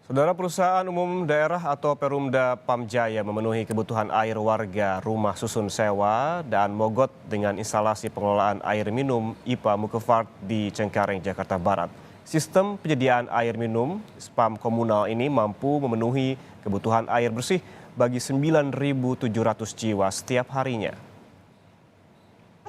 Saudara, perusahaan umum daerah atau Perumda Pamjaya memenuhi kebutuhan air warga rumah susun sewa dan mogot dengan instalasi pengelolaan air minum IPA Mukefart di Cengkareng, Jakarta Barat. Sistem penyediaan air minum spam komunal ini mampu memenuhi kebutuhan air bersih bagi 9.700 jiwa setiap harinya.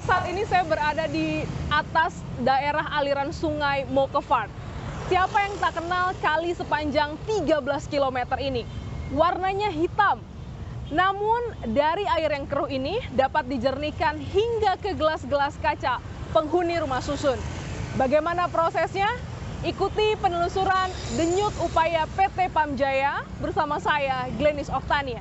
Saat ini saya berada di atas daerah aliran sungai Mokefart. Siapa yang tak kenal kali sepanjang 13 km ini? Warnanya hitam. Namun dari air yang keruh ini dapat dijernihkan hingga ke gelas-gelas kaca penghuni rumah susun. Bagaimana prosesnya? Ikuti penelusuran denyut upaya PT Pamjaya bersama saya, Glenis Oktania.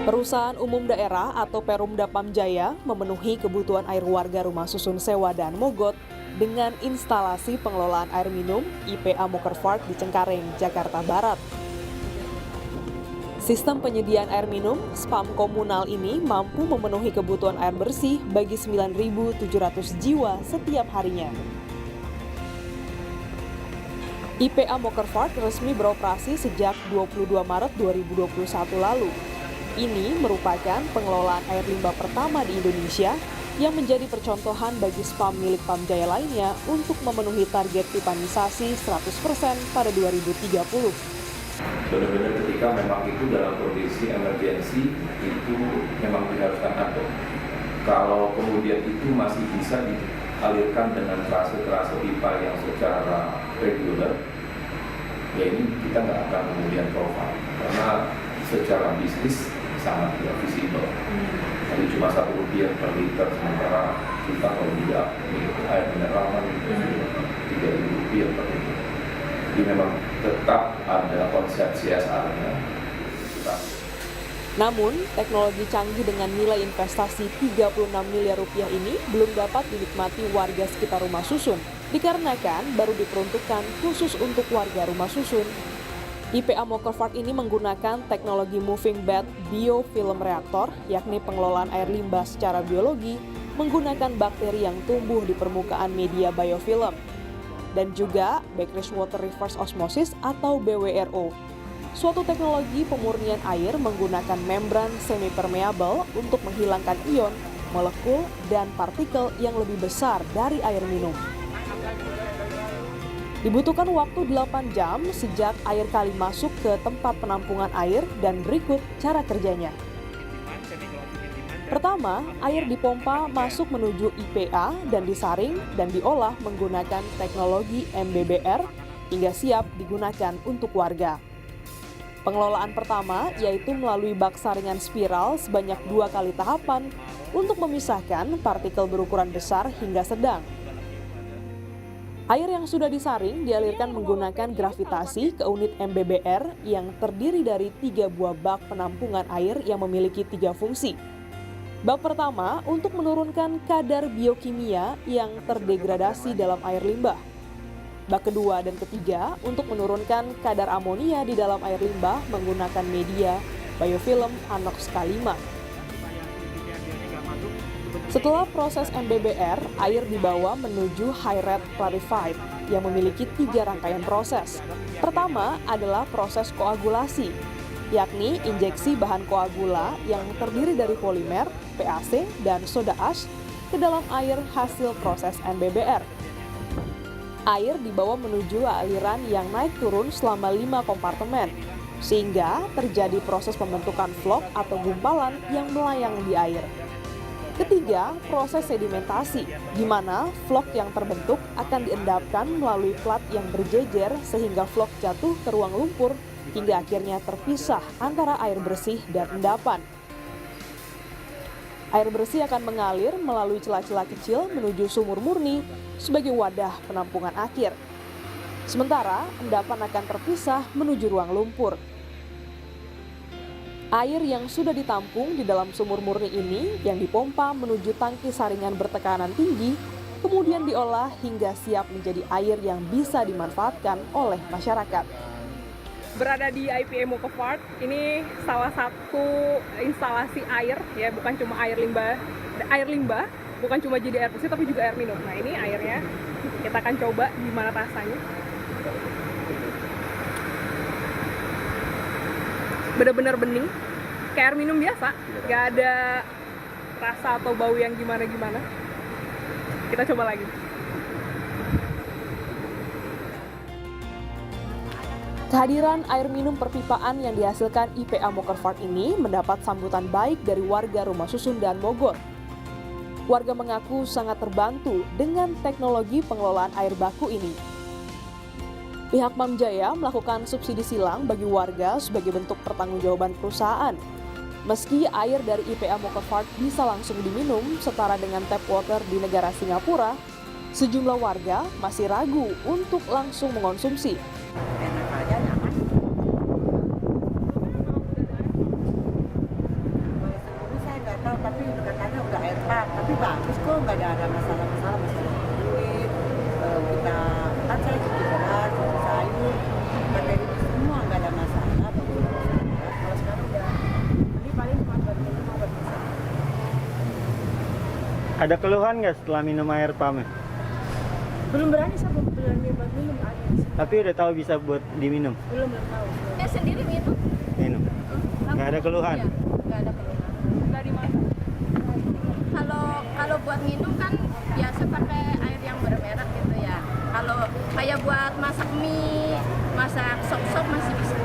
Perusahaan umum daerah atau Perumda Pamjaya memenuhi kebutuhan air warga rumah susun sewa dan mogot dengan instalasi pengelolaan air minum IPA Mukefart di Cengkareng, Jakarta Barat. Sistem penyediaan air minum spam komunal ini mampu memenuhi kebutuhan air bersih bagi 9.700 jiwa setiap harinya. IPA Mukefart resmi beroperasi sejak 22 Maret 2021 lalu. Ini merupakan pengelolaan air limbah pertama di Indonesia yang menjadi percontohan bagi spam milik Pamjaya lainnya untuk memenuhi target pipanisasi 100% pada 2030. Benar-benar ketika memang itu dalam kondisi emergensi itu memang diharuskan ada. Kalau kemudian itu masih bisa dialirkan dengan trase pipa yang secara reguler, ya ini kita nggak akan kemudian profile karena secara bisnis sangat tidak visible. Jadi cuma Rp1 per liter, sementara kita kalau tidak air mineral kan Rp3.000 per liter. Jadi memang tetap ada konsep CSR-nya. Namun, teknologi canggih dengan nilai investasi Rp36 miliar ini belum dapat dinikmati warga sekitar rumah susun, dikarenakan baru diperuntukkan khusus untuk warga rumah susun. IPA Mukefart ini menggunakan teknologi moving bed biofilm reaktor, yakni pengelolaan air limbah secara biologi menggunakan bakteri yang tumbuh di permukaan media biofilm, dan juga Backwash Water Reverse Osmosis atau BWRO, suatu teknologi pemurnian air menggunakan membran semi-permeable untuk menghilangkan ion, molekul, dan partikel yang lebih besar dari air minum. Dibutuhkan waktu 8 jam sejak air kali masuk ke tempat penampungan air dan berikut cara kerjanya. Pertama, air dipompa masuk menuju IPA dan disaring dan diolah menggunakan teknologi MBBR hingga siap digunakan untuk warga. Pengelolaan pertama yaitu melalui bak saringan spiral sebanyak 2 kali tahapan untuk memisahkan partikel berukuran besar hingga sedang. Air yang sudah disaring dialirkan menggunakan gravitasi ke unit MBBR yang terdiri dari 3 buah bak penampungan air yang memiliki 3 fungsi. Bak pertama untuk menurunkan kadar biokimia yang terdegradasi dalam air limbah. Bak kedua dan ketiga untuk menurunkan kadar amonia di dalam air limbah menggunakan media biofilm Anox K5. Setelah proses MBBR, air dibawa menuju high rate clarified yang memiliki 3 rangkaian proses. Pertama adalah proses koagulasi, yakni injeksi bahan koagula yang terdiri dari polimer, PAC, dan soda ash ke dalam air hasil proses MBBR. Air dibawa menuju aliran yang naik turun selama 5 kompartemen, sehingga terjadi proses pembentukan vlog atau gumpalan yang melayang di air. Ketiga, proses sedimentasi, di mana vlog yang terbentuk akan diendapkan melalui plat yang berjejer sehingga vlog jatuh ke ruang lumpur hingga akhirnya terpisah antara air bersih dan endapan. Air bersih akan mengalir melalui celah-celah kecil menuju sumur murni sebagai wadah penampungan akhir. Sementara endapan akan terpisah menuju ruang lumpur. Air yang sudah ditampung di dalam sumur murni ini yang dipompa menuju tangki saringan bertekanan tinggi, kemudian diolah hingga siap menjadi air yang bisa dimanfaatkan oleh masyarakat. berada di IPA Mokopart. Ini salah satu instalasi air, ya, bukan cuma air limbah, bukan cuma jadi air bersih tapi juga air minum. Nah, ini airnya. Kita akan coba gimana rasanya. Bener-bener bening, kayak air minum biasa, nggak ada rasa atau bau yang gimana-gimana. Kita coba lagi. Kehadiran air minum perpipaan yang dihasilkan IPA Mokopart ini mendapat sambutan baik dari warga Rumah Susun dan Mogot. Warga mengaku sangat terbantu dengan teknologi pengelolaan air baku ini. Pihak Pamjaya melakukan subsidi silang bagi warga sebagai bentuk pertanggungjawaban perusahaan. Meski air dari IPA Mokopart bisa langsung diminum setara dengan tap water di negara Singapura, sejumlah warga masih ragu untuk langsung mengonsumsi. Enak aja, nyaman. Sebelumnya saya nggak tahu, tapi katanya udah air tap, tapi bagus kok, nggak ada masalah duit. Kita kan saya cuci beras, cuci sayur, materi semua nggak ada masalah. Kalau sekarang udah, ini paling cuma buat minum, buat masak. Ada keluhan nggak setelah minum air pam? Belum berani saya berani buat minum air. Tapi udah tahu bisa buat diminum? Belum tahu. Saya sendiri minum. Minum. Nggak ada keluhan? Iya, nggak ada keluhan. Dari mana? Kalau buat minum kan biasa pakai air yang bermerek gitu ya. Kalau kayak buat masak mie, masak sop-sop masih bisa.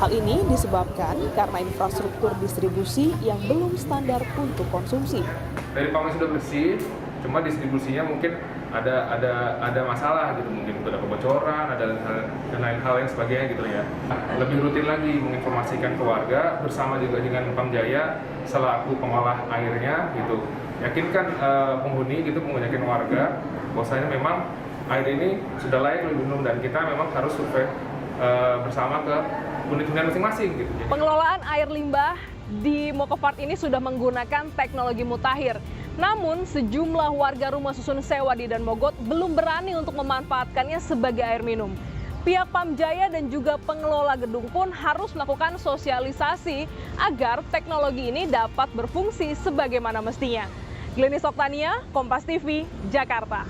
Hal ini disebabkan karena infrastruktur distribusi yang belum standar untuk konsumsi. Dari pamnya sudah bersih, cuma distribusinya mungkin ada masalah gitu, mungkin ada kebocoran, dan lain hal yang sebagainya gitu ya. Lebih rutin lagi menginformasikan ke warga bersama juga dengan Pamjaya selaku pengolah airnya gitu. Yakinkan penghuni gitu, menyakinkan warga bahwasanya memang air ini sudah layak diminum dan kita memang harus survei bersama ke unit-unit masing-masing gitu. Pengelolaan air limbah di Mokopart ini sudah menggunakan teknologi mutakhir. Namun, sejumlah warga Rumah Susun Sewa di Dan Mogot belum berani untuk memanfaatkannya sebagai air minum. Pihak Pamjaya dan juga pengelola gedung pun harus melakukan sosialisasi agar teknologi ini dapat berfungsi sebagaimana mestinya. Glenis Oktania, Kompas TV, Jakarta.